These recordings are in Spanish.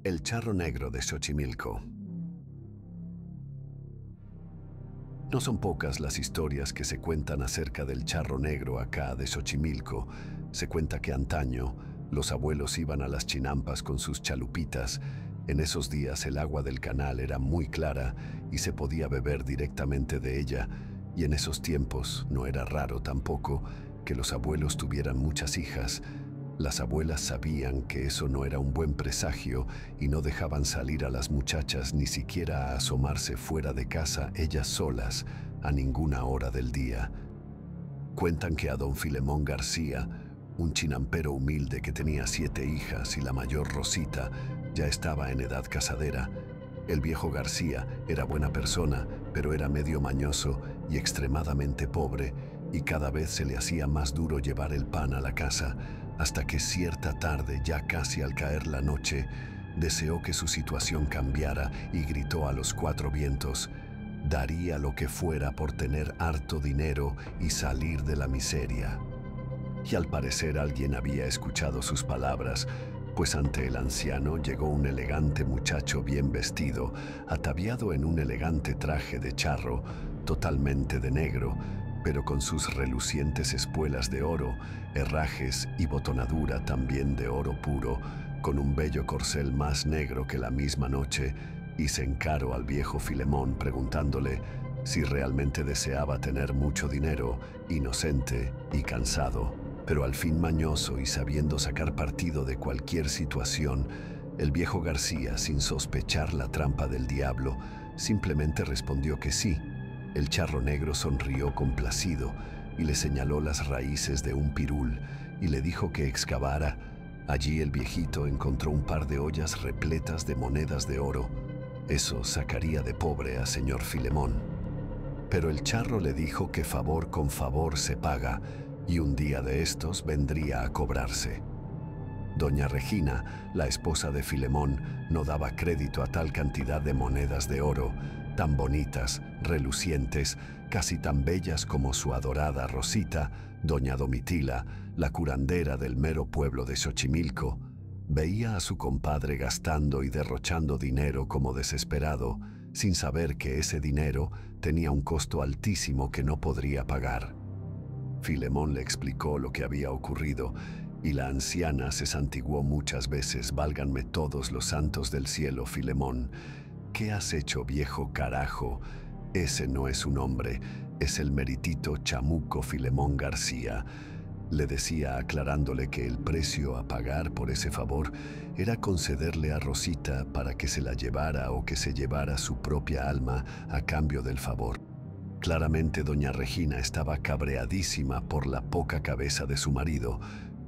El charro negro de Xochimilco. No son pocas las historias que se cuentan acerca del charro negro acá de Xochimilco. Se cuenta que antaño los abuelos iban a las chinampas con sus chalupitas. En esos días el agua del canal era muy clara y se podía beber directamente de ella. Y en esos tiempos no era raro tampoco que los abuelos tuvieran muchas hijas. Las abuelas sabían que eso no era un buen presagio y no dejaban salir a las muchachas ni siquiera a asomarse fuera de casa ellas solas a ninguna hora del día. Cuentan que a don Filemón García, un chinampero humilde que tenía 7 hijas y la mayor Rosita ya estaba en edad casadera. El viejo García era buena persona, pero era medio mañoso y extremadamente pobre, y cada vez se le hacía más duro llevar el pan a la casa, hasta que cierta tarde, ya casi al caer la noche, deseó que su situación cambiara y gritó a los 4 vientos: daría lo que fuera por tener harto dinero y salir de la miseria. Y al parecer alguien había escuchado sus palabras, pues ante el anciano llegó un elegante muchacho bien vestido, ataviado en un elegante traje de charro, totalmente de negro, pero con sus relucientes espuelas de oro, herrajes y botonadura también de oro puro, con un bello corcel más negro que la misma noche, y se encaró al viejo Filemón preguntándole si realmente deseaba tener mucho dinero, inocente y cansado. Pero al fin mañoso y sabiendo sacar partido de cualquier situación, el viejo García, sin sospechar la trampa del diablo, simplemente respondió que sí. El charro negro sonrió complacido y le señaló las raíces de un pirul y le dijo que excavara. Allí el viejito encontró un par de ollas repletas de monedas de oro. Eso sacaría de pobre a señor Filemón. Pero el charro le dijo que favor con favor se paga, y un día de estos vendría a cobrarse. Doña Regina, la esposa de Filemón, no daba crédito a tal cantidad de monedas de oro, tan bonitas, relucientes, casi tan bellas como su adorada Rosita. Doña Domitila, la curandera del mero pueblo de Xochimilco, veía a su compadre gastando y derrochando dinero como desesperado, sin saber que ese dinero tenía un costo altísimo que no podría pagar. Filemón le explicó lo que había ocurrido y la anciana se santiguó muchas veces. Válganme todos los santos del cielo, Filemón. ¿Qué has hecho, viejo carajo? Ese no es un hombre, es el meritito chamuco Filemón García. Le decía, aclarándole que el precio a pagar por ese favor era concederle a Rosita para que se la llevara o que se llevara su propia alma a cambio del favor. Claramente doña Regina estaba cabreadísima por la poca cabeza de su marido,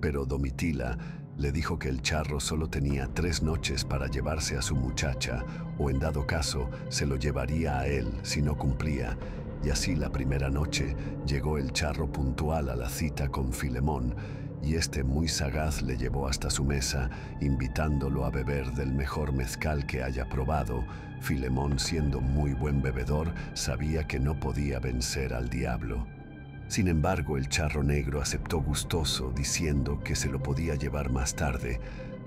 pero Domitila le dijo que el charro solo tenía 3 noches para llevarse a su muchacha, o en dado caso se lo llevaría a él si no cumplía. Y así la primera noche llegó el charro puntual a la cita con Filemón, y este muy sagaz le llevó hasta su mesa, invitándolo a beber del mejor mezcal que haya probado. Filemón, siendo muy buen bebedor, sabía que no podía vencer al diablo. Sin embargo, el charro negro aceptó gustoso, diciendo que se lo podía llevar más tarde,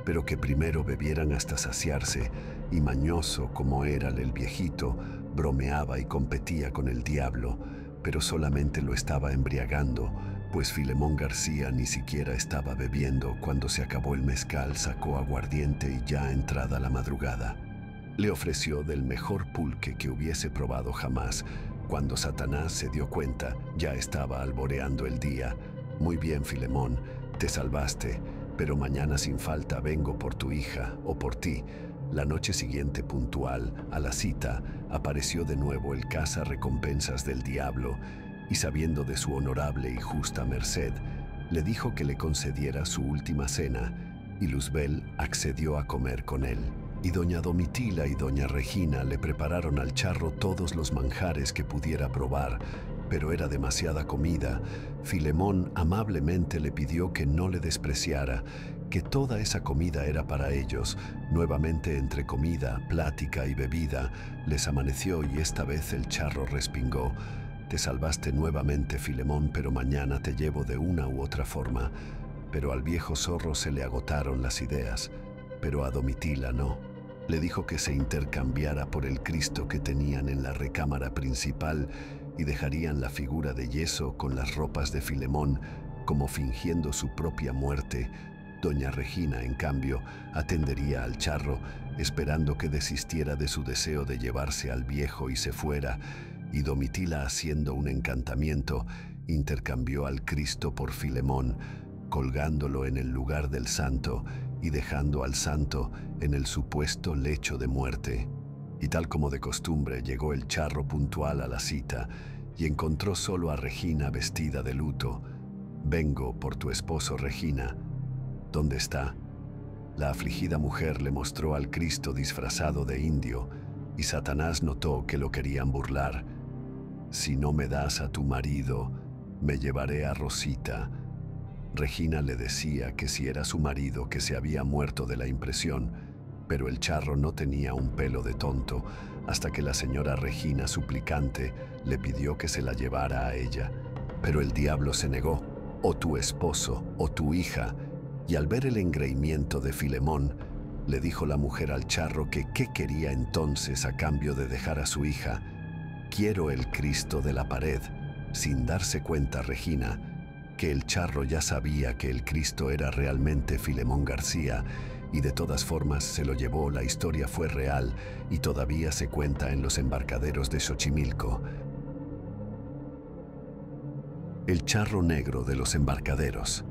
pero que primero bebieran hasta saciarse, y mañoso como era el viejito, bromeaba y competía con el diablo, pero solamente lo estaba embriagando, pues Filemón García ni siquiera estaba bebiendo. Cuando se acabó el mezcal, sacó aguardiente y ya entrada la madrugada le ofreció del mejor pulque que hubiese probado jamás. Cuando Satanás se dio cuenta, ya estaba alboreando el día. Muy bien, Filemón, te salvaste, pero mañana sin falta vengo por tu hija o por ti. La noche siguiente, puntual a la cita, apareció de nuevo el caza recompensas del diablo, y sabiendo de su honorable y justa merced, le dijo que le concediera su última cena, y Luzbel accedió a comer con él. Y doña Domitila y doña Regina le prepararon al charro todos los manjares que pudiera probar, pero era demasiada comida. Filemón amablemente le pidió que no le despreciara, que toda esa comida era para ellos. Nuevamente, entre comida, plática y bebida, les amaneció y esta vez el charro respingó: te salvaste nuevamente, Filemón, pero mañana te llevo de una u otra forma. Pero al viejo zorro se le agotaron las ideas, pero a Domitila no. Le dijo que se intercambiara por el Cristo que tenían en la recámara principal y dejarían la figura de yeso con las ropas de Filemón, como fingiendo su propia muerte. Doña Regina, en cambio, atendería al charro, esperando que desistiera de su deseo de llevarse al viejo y se fuera, y Domitila, haciendo un encantamiento, intercambió al Cristo por Filemón, colgándolo en el lugar del santo y dejando al santo en el supuesto lecho de muerte. Y tal como de costumbre, llegó el charro puntual a la cita y encontró solo a Regina vestida de luto. «Vengo por tu esposo, Regina. ¿Dónde está?» La afligida mujer le mostró al Cristo disfrazado de indio, y Satanás notó que lo querían burlar. «Si no me das a tu marido, me llevaré a Rosita». Regina le decía que si era su marido, que se había muerto de la impresión, pero el charro no tenía un pelo de tonto, hasta que la señora Regina, suplicante, le pidió que se la llevara a ella. Pero el diablo se negó: «O tu esposo, o tu hija». Y al ver el engreimiento de Filemón, le dijo la mujer al charro que qué quería entonces a cambio de dejar a su hija. «Quiero el Cristo de la pared», sin darse cuenta Regina que el charro ya sabía que el Cristo era realmente Filemón García, y de todas formas se lo llevó. La historia fue real y todavía se cuenta en los embarcaderos de Xochimilco. El charro negro de los embarcaderos.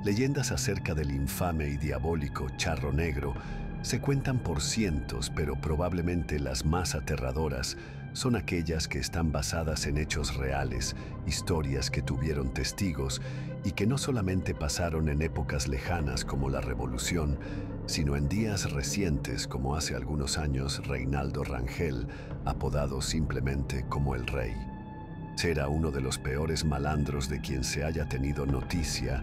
Leyendas acerca del infame y diabólico charro negro se cuentan por cientos, pero probablemente las más aterradoras son aquellas que están basadas en hechos reales, historias que tuvieron testigos y que no solamente pasaron en épocas lejanas como la Revolución, sino en días recientes como hace algunos años Reinaldo Rangel, apodado simplemente como el Rey. Era uno de los peores malandros de quien se haya tenido noticia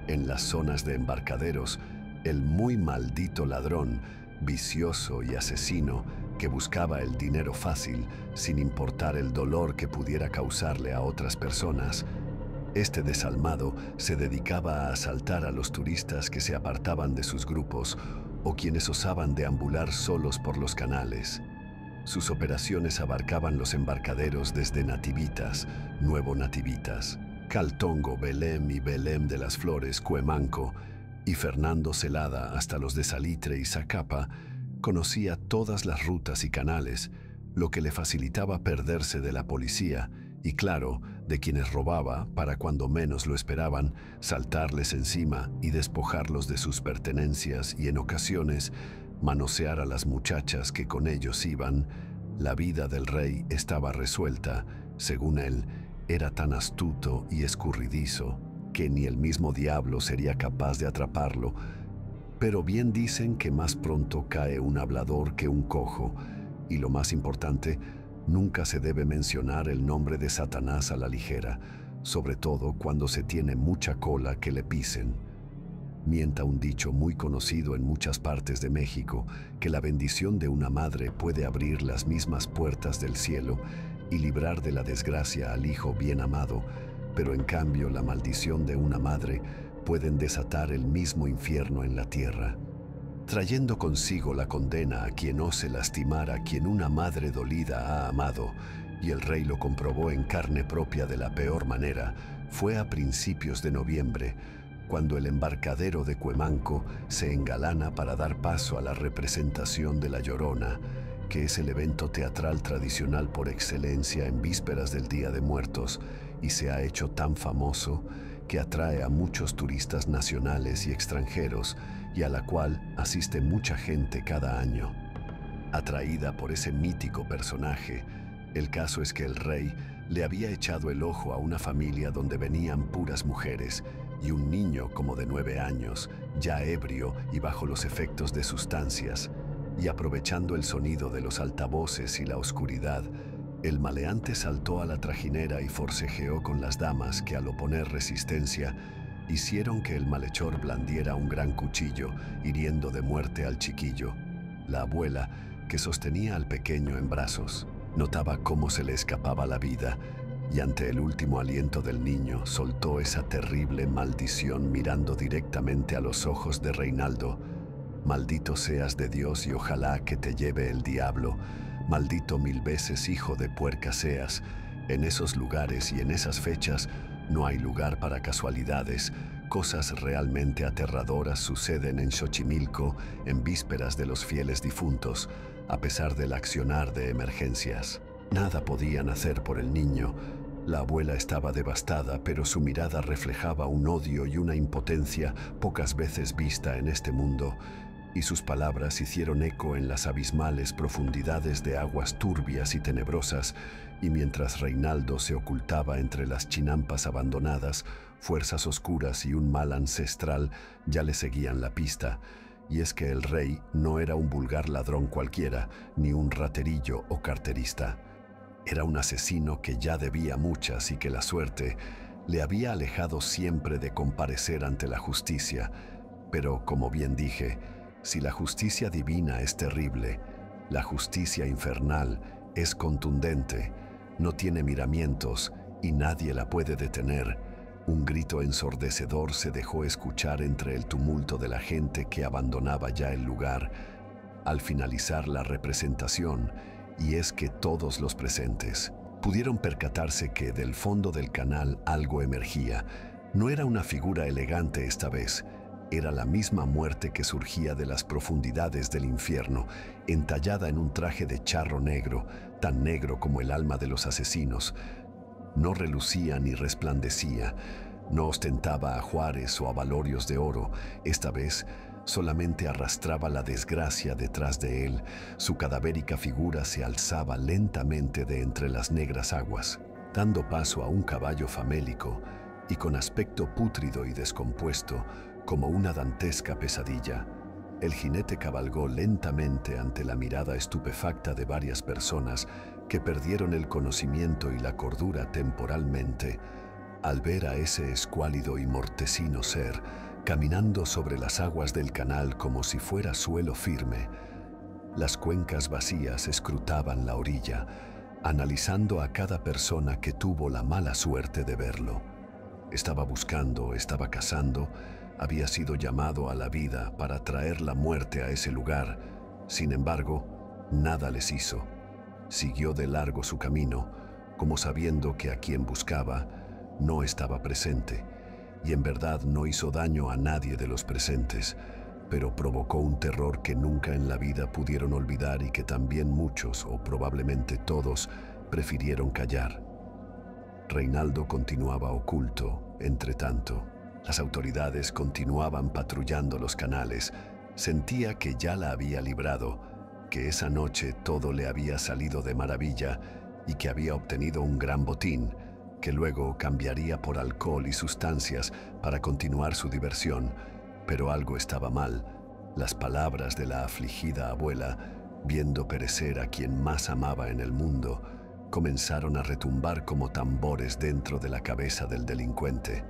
en las zonas de embarcaderos, el muy maldito ladrón, vicioso y asesino que buscaba el dinero fácil sin importar el dolor que pudiera causarle a otras personas. Este desalmado se dedicaba a asaltar a los turistas que se apartaban de sus grupos o quienes osaban deambular solos por los canales. Sus operaciones abarcaban los embarcaderos desde Nativitas, Nuevo Nativitas, Caltongo, Belém y Belém de las Flores, Cuemanco, y Fernando Celada hasta los de Salitre y Zacapa. Conocía todas las rutas y canales, lo que le facilitaba perderse de la policía y, claro, de quienes robaba para, cuando menos lo esperaban, saltarles encima y despojarlos de sus pertenencias y, en ocasiones, manosear a las muchachas que con ellos iban. La vida del Rey estaba resuelta. Según él, era tan astuto y escurridizo que ni el mismo diablo sería capaz de atraparlo. Pero bien dicen que más pronto cae un hablador que un cojo, y lo más importante, nunca se debe mencionar el nombre de Satanás a la ligera, sobre todo cuando se tiene mucha cola que le pisen. Mienta un dicho muy conocido en muchas partes de México, que la bendición de una madre puede abrir las mismas puertas del cielo y librar de la desgracia al hijo bien amado, pero en cambio la maldición de una madre pueden desatar el mismo infierno en la tierra, trayendo consigo la condena a quien ose lastimar a quien una madre dolida ha amado. Y el Rey lo comprobó en carne propia de la peor manera. Fue a principios de noviembre, cuando el embarcadero de Cuemanco se engalana para dar paso a la representación de La Llorona, que es el evento teatral tradicional por excelencia en vísperas del Día de Muertos, y se ha hecho tan famoso que atrae a muchos turistas nacionales y extranjeros, y a la cual asiste mucha gente cada año. Atraída por ese mítico personaje, el caso es que el Rey le había echado el ojo a una familia donde venían puras mujeres y un niño como de 9 años, ya ebrio y bajo los efectos de sustancias, y aprovechando el sonido de los altavoces y la oscuridad, el maleante saltó a la trajinera y forcejeó con las damas que, al oponer resistencia, hicieron que el malhechor blandiera un gran cuchillo, hiriendo de muerte al chiquillo. La abuela, que sostenía al pequeño en brazos, notaba cómo se le escapaba la vida, y ante el último aliento del niño soltó esa terrible maldición mirando directamente a los ojos de Reinaldo. Maldito seas de Dios y ojalá que te lleve el diablo. Maldito 1000 veces hijo de puerca seas. En esos lugares y en esas fechas no hay lugar para casualidades. Cosas realmente aterradoras suceden en Xochimilco en vísperas de los fieles difuntos, a pesar del accionar de emergencias. Nada podían hacer por el niño. La abuela estaba devastada, pero su mirada reflejaba un odio y una impotencia pocas veces vista en este mundo, y sus palabras hicieron eco en las abismales profundidades de aguas turbias y tenebrosas, y mientras Reinaldo se ocultaba entre las chinampas abandonadas, fuerzas oscuras y un mal ancestral ya le seguían la pista. Y es que el rey no era un vulgar ladrón cualquiera, ni un raterillo o carterista. Era un asesino que ya debía muchas y que la suerte le había alejado siempre de comparecer ante la justicia. Pero, como bien dije, si la justicia divina es terrible, la justicia infernal es contundente, no tiene miramientos y nadie la puede detener. Un grito ensordecedor se dejó escuchar entre el tumulto de la gente que abandonaba ya el lugar al finalizar la representación, y es que todos los presentes pudieron percatarse que del fondo del canal algo emergía. No era una figura elegante esta vez, era la misma muerte que surgía de las profundidades del infierno, entallada en un traje de charro negro, tan negro como el alma de los asesinos. No relucía ni resplandecía, no ostentaba ajuares o abalorios de oro. Esta vez solamente arrastraba la desgracia detrás de él. Su cadavérica figura se alzaba lentamente de entre las negras aguas, dando paso a un caballo famélico y con aspecto pútrido y descompuesto, como una dantesca pesadilla. El jinete cabalgó lentamente ante la mirada estupefacta de varias personas que perdieron el conocimiento y la cordura temporalmente al ver a ese escuálido y mortecino ser caminando sobre las aguas del canal como si fuera suelo firme. Las cuencas vacías escrutaban la orilla, analizando a cada persona que tuvo la mala suerte de verlo. Estaba buscando, estaba cazando, había sido llamado a la vida para traer la muerte a ese lugar. Sin embargo, nada les hizo. Siguió de largo su camino, como sabiendo que a quien buscaba no estaba presente, y en verdad no hizo daño a nadie de los presentes, pero provocó un terror que nunca en la vida pudieron olvidar y que también muchos, o probablemente todos, prefirieron callar. Reinaldo continuaba oculto, entre tanto. Las autoridades continuaban patrullando los canales. Sentía que ya la había librado, que esa noche todo le había salido de maravilla y que había obtenido un gran botín, que luego cambiaría por alcohol y sustancias para continuar su diversión. Pero algo estaba mal. Las palabras de la afligida abuela, viendo perecer a quien más amaba en el mundo, comenzaron a retumbar como tambores dentro de la cabeza del delincuente.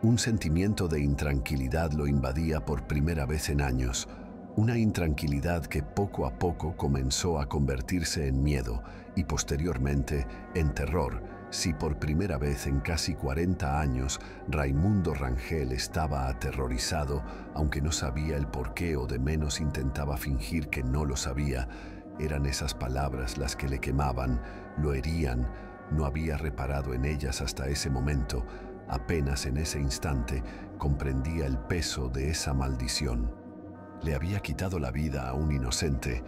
Un sentimiento de intranquilidad lo invadía por primera vez en años, una intranquilidad que poco a poco comenzó a convertirse en miedo y posteriormente en terror. Si por primera vez en casi 40 años Raimundo Rangel estaba aterrorizado, aunque no sabía el porqué o de menos intentaba fingir que no lo sabía, eran esas palabras las que le quemaban, lo herían. No había reparado en ellas hasta ese momento. Apenas en ese instante comprendía el peso de esa maldición. Le había quitado la vida a un inocente,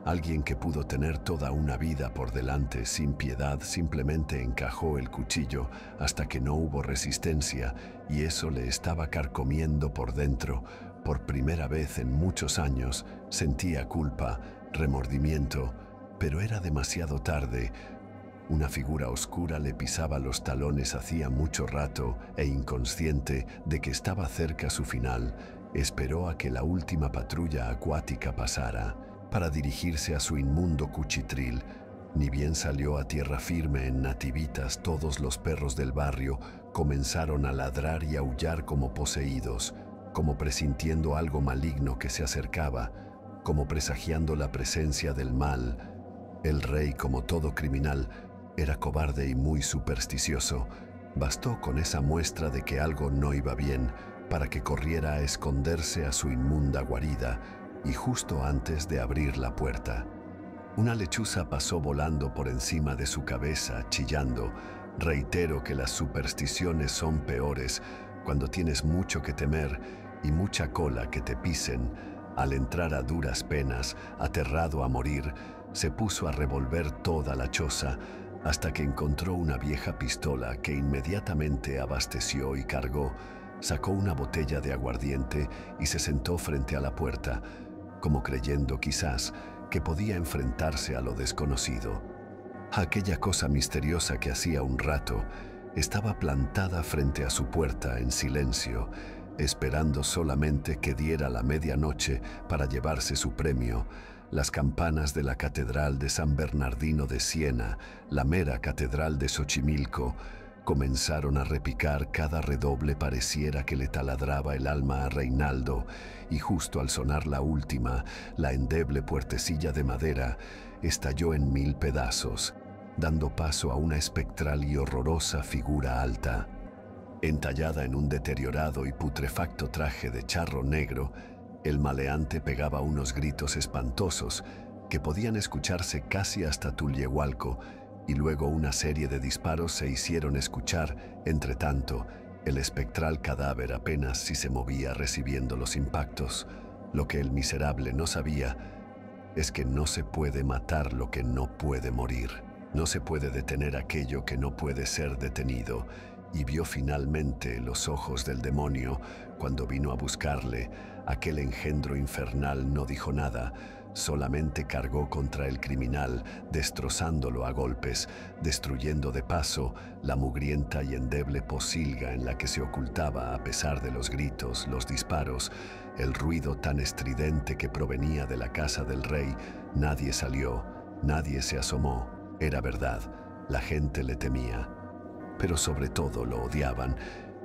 alguien que pudo tener toda una vida por delante sin piedad. Simplemente encajó el cuchillo hasta que no hubo resistencia y eso le estaba carcomiendo por dentro. Por primera vez en muchos años sentía culpa, remordimiento, pero era demasiado tarde. Una figura oscura le pisaba los talones hacía mucho rato e inconsciente de que estaba cerca su final, esperó a que la última patrulla acuática pasara para dirigirse a su inmundo cuchitril. Ni bien salió a tierra firme en Nativitas, todos los perros del barrio comenzaron a ladrar y aullar como poseídos, como presintiendo algo maligno que se acercaba, como presagiando la presencia del mal. El rey, como todo criminal, era cobarde y muy supersticioso. Bastó con esa muestra de que algo no iba bien para que corriera a esconderse a su inmunda guarida, y justo antes de abrir la puerta, una lechuza pasó volando por encima de su cabeza, chillando: «Reitero que las supersticiones son peores cuando tienes mucho que temer y mucha cola que te pisen». Al entrar a duras penas, aterrado a morir, se puso a revolver toda la choza hasta que encontró una vieja pistola que inmediatamente abasteció y cargó. Sacó una botella de aguardiente y se sentó frente a la puerta, como creyendo quizás que podía enfrentarse a lo desconocido. Aquella cosa misteriosa que hacía un rato estaba plantada frente a su puerta en silencio, esperando solamente que diera la medianoche para llevarse su premio. Las campanas de la Catedral de San Bernardino de Siena, la mera Catedral de Xochimilco, comenzaron a repicar. Cada redoble pareciera que le taladraba el alma a Reinaldo, y justo al sonar la última, la endeble puertecilla de madera estalló en 1000 pedazos, dando paso a una espectral y horrorosa figura alta. Entallada en un deteriorado y putrefacto traje de charro negro, el maleante pegaba unos gritos espantosos que podían escucharse casi hasta Tulyehualco, y luego una serie de disparos se hicieron escuchar. Entre tanto, el espectral cadáver apenas si se movía recibiendo los impactos. Lo que el miserable no sabía es que no se puede matar lo que no puede morir. No se puede detener aquello que no puede ser detenido, y vio finalmente los ojos del demonio cuando vino a buscarle. Aquel engendro infernal no dijo nada, solamente cargó contra el criminal, destrozándolo a golpes, destruyendo de paso la mugrienta y endeble posilga en la que se ocultaba. A pesar de los gritos, los disparos, el ruido tan estridente que provenía de la casa del rey, nadie salió, nadie se asomó. Era verdad, la gente le temía, pero sobre todo lo odiaban,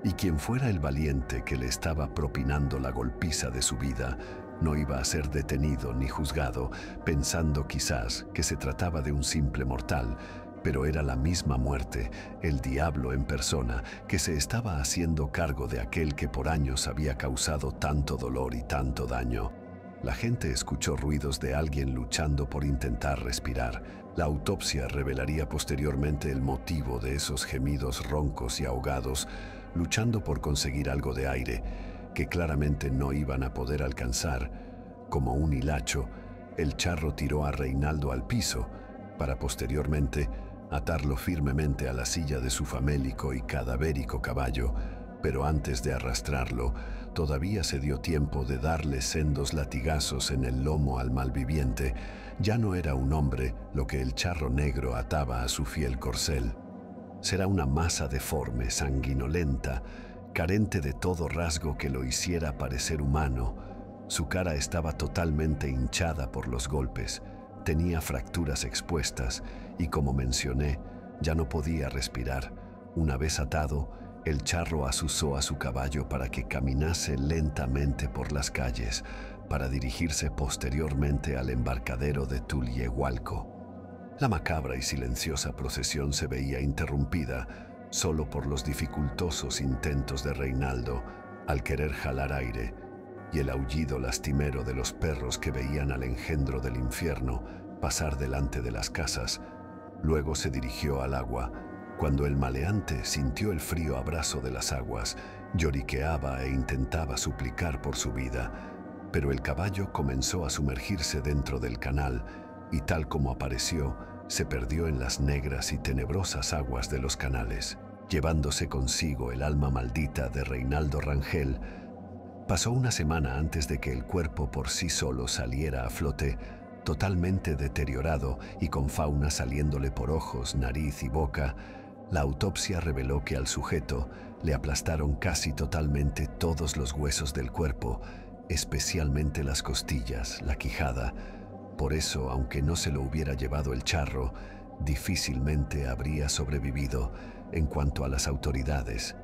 y quien fuera el valiente que le estaba propinando la golpiza de su vida no iba a ser detenido ni juzgado, pensando quizás que se trataba de un simple mortal, pero era la misma muerte, el diablo en persona, que se estaba haciendo cargo de aquel que por años había causado tanto dolor y tanto daño. La gente escuchó ruidos de alguien luchando por intentar respirar. La autopsia revelaría posteriormente el motivo de esos gemidos roncos y ahogados, luchando por conseguir algo de aire, que claramente no iban a poder alcanzar. Como un hilacho, el charro tiró a Reinaldo al piso, para posteriormente atarlo firmemente a la silla de su famélico y cadavérico caballo, pero antes de arrastrarlo, todavía se dio tiempo de darle sendos latigazos en el lomo al malviviente. Ya no era un hombre lo que el charro negro ataba a su fiel corcel. Será una masa deforme, sanguinolenta, carente de todo rasgo que lo hiciera parecer humano. Su cara estaba totalmente hinchada por los golpes, tenía fracturas expuestas y, como mencioné, ya no podía respirar. Una vez atado, el charro azuzó a su caballo para que caminase lentamente por las calles, para dirigirse posteriormente al embarcadero de Tulyehualco. La macabra y silenciosa procesión se veía interrumpida solo por los dificultosos intentos de Reinaldo al querer jalar aire y el aullido lastimero de los perros que veían al engendro del infierno pasar delante de las casas. Luego se dirigió al agua. Cuando el maleante sintió el frío abrazo de las aguas, lloriqueaba e intentaba suplicar por su vida, pero el caballo comenzó a sumergirse dentro del canal y, tal como apareció, se perdió en las negras y tenebrosas aguas de los canales, llevándose consigo el alma maldita de Reinaldo Rangel. Pasó una semana antes de que el cuerpo por sí solo saliera a flote, totalmente deteriorado y con fauna saliéndole por ojos, nariz y boca. La autopsia reveló que al sujeto le aplastaron casi totalmente todos los huesos del cuerpo, especialmente las costillas, la quijada. Por eso, aunque no se lo hubiera llevado el charro, difícilmente habría sobrevivido. En cuanto a las autoridades,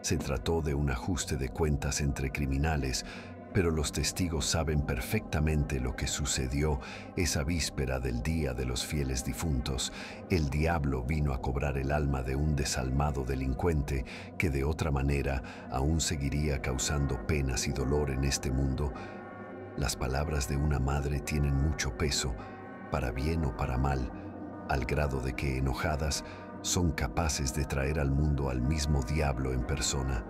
se trató de un ajuste de cuentas entre criminales, pero los testigos saben perfectamente lo que sucedió esa víspera del Día de los Fieles Difuntos. El diablo vino a cobrar el alma de un desalmado delincuente que de otra manera aún seguiría causando penas y dolor en este mundo. Las palabras de una madre tienen mucho peso, para bien o para mal, al grado de que, enojadas, son capaces de traer al mundo al mismo diablo en persona.